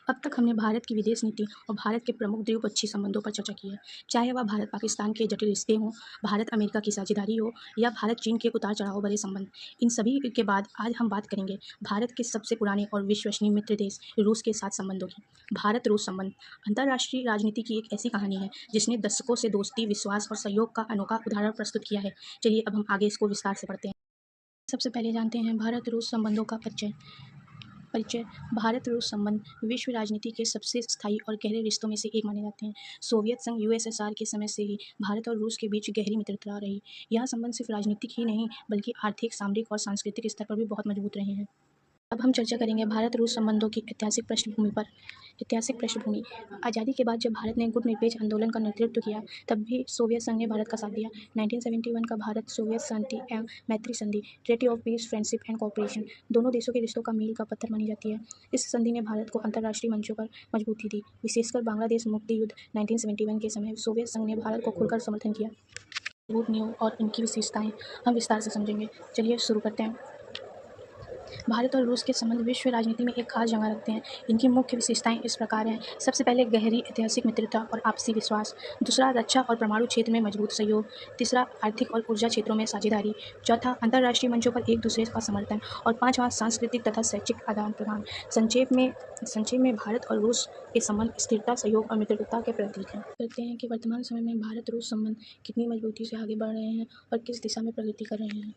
अब तक हमने भारत की विदेश नीति और भारत के प्रमुख द्विपक्षीय संबंधों पर चर्चा की है। चाहे वह भारत पाकिस्तान के जटिल रिश्ते हों, भारत अमेरिका की साझेदारी हो या भारत चीन के उतार चढ़ाव भरे संबंध, इन सभी के बाद आज हम बात करेंगे भारत के सबसे पुराने और विश्वसनीय मित्र देश रूस के साथ संबंधों की। भारत रूस संबंध अंतर्राष्ट्रीय राजनीति की एक ऐसी कहानी है जिसने दशकों से दोस्ती, विश्वास और सहयोग का अनोखा उदाहरण प्रस्तुत किया है। चलिए अब हम आगे इसको विस्तार से पढ़ते हैं। सबसे पहले जानते हैं भारत रूस संबंधों का परिचय। भारत रूस संबंध विश्व राजनीति के सबसे स्थायी और गहरे रिश्तों में से एक माने जाते हैं। सोवियत संघ यूएसएसआर के समय से ही भारत और रूस के बीच गहरी मित्रता रही। यह संबंध सिर्फ राजनीतिक ही नहीं बल्कि आर्थिक, सामरिक और सांस्कृतिक स्तर पर भी बहुत मजबूत रहे हैं। अब हम चर्चा करेंगे भारत रूस संबंधों की ऐतिहासिक पृष्ठभूमि। आज़ादी के बाद जब भारत ने गुटनिरपेक्ष आंदोलन का नेतृत्व किया, तब भी सोवियत संघ ने भारत का साथ दिया। 1971 का भारत सोवियत शांति एवं मैत्री संधि, treaty of peace, friendship and cooperation, दोनों देशों के रिश्तों का मील का पत्थर मानी जाती है। इस संधि ने भारत को अंतर्राष्ट्रीय मंचों पर मजबूती दी। विशेषकर बांग्लादेश मुक्ति युद्ध 1971 के समय सोवियत संघ ने भारत को खुलकर समर्थन किया। मजबूत नींव और इनकी विशेषताएं हम विस्तार से समझेंगे। चलिए शुरू करते हैं। भारत और रूस के संबंध विश्व राजनीति में एक खास जगह रखते हैं। इनकी मुख्य विशेषताएं इस प्रकार हैं। सबसे पहले गहरी ऐतिहासिक मित्रता और आपसी विश्वास। दूसरा, रक्षा और परमाणु क्षेत्र में मजबूत सहयोग। तीसरा, आर्थिक और ऊर्जा क्षेत्रों में साझेदारी। चौथा, अंतर्राष्ट्रीय मंचों पर एक दूसरे का समर्थन। और पांचवा, सांस्कृतिक तथा शैक्षिक आदान प्रदान। संक्षेप में भारत और रूस के संबंध स्थिरता, सहयोग और मित्रता के प्रतीक हैं। कहते हैं कि वर्तमान समय में भारत रूस संबंध कितनी मजबूती से आगे बढ़ रहे हैं और किस दिशा में प्रगति कर रहे हैं।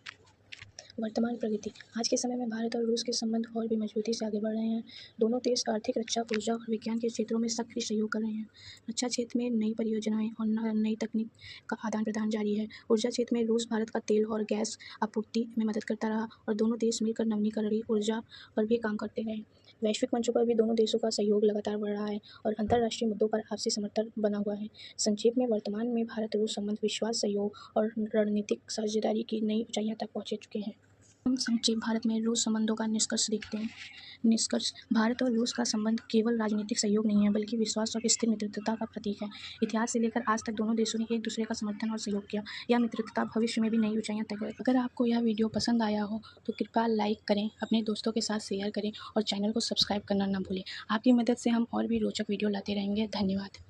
वर्तमान प्रगति। आज के समय में भारत और रूस के संबंध और भी मजबूती से आगे बढ़ रहे हैं। दोनों देश आर्थिक, रक्षा, ऊर्जा और विज्ञान के क्षेत्रों में सक्रिय सहयोग कर रहे हैं। रक्षा क्षेत्र में नई परियोजनाएं और नई तकनीक का आदान प्रदान जारी है। ऊर्जा क्षेत्र में रूस भारत का तेल और गैस आपूर्ति में मदद करता रहा और दोनों देश मिलकर नवीकरणीय ऊर्जा पर भी काम करते रहे। वैश्विक मंचों पर भी दोनों देशों का सहयोग लगातार बढ़ रहा है और अंतर्राष्ट्रीय मुद्दों पर आपसी समर्थन बना हुआ है। संक्षेप में वर्तमान में भारत रूस संबंध विश्वास, सहयोग और रणनीतिक साझेदारी की नई ऊंचाइयों तक पहुंच चुके हैं। हम संक्षेप भारत में रूस संबंधों का निष्कर्ष देखते हैं। निष्कर्ष: भारत और रूस का संबंध केवल राजनीतिक सहयोग नहीं है बल्कि विश्वास और स्थिर मित्रता का प्रतीक है। इतिहास से लेकर आज तक दोनों देशों ने एक दूसरे का समर्थन और सहयोग किया। यह मित्रता भविष्य में भी नई ऊंचाइयां तय करेगी। अगर आपको यह वीडियो पसंद आया हो तो कृपया लाइक करें, अपने दोस्तों के साथ शेयर करें और चैनल को सब्सक्राइब करना ना भूलें। आपकी मदद से हम और भी रोचक वीडियो लाते रहेंगे। धन्यवाद।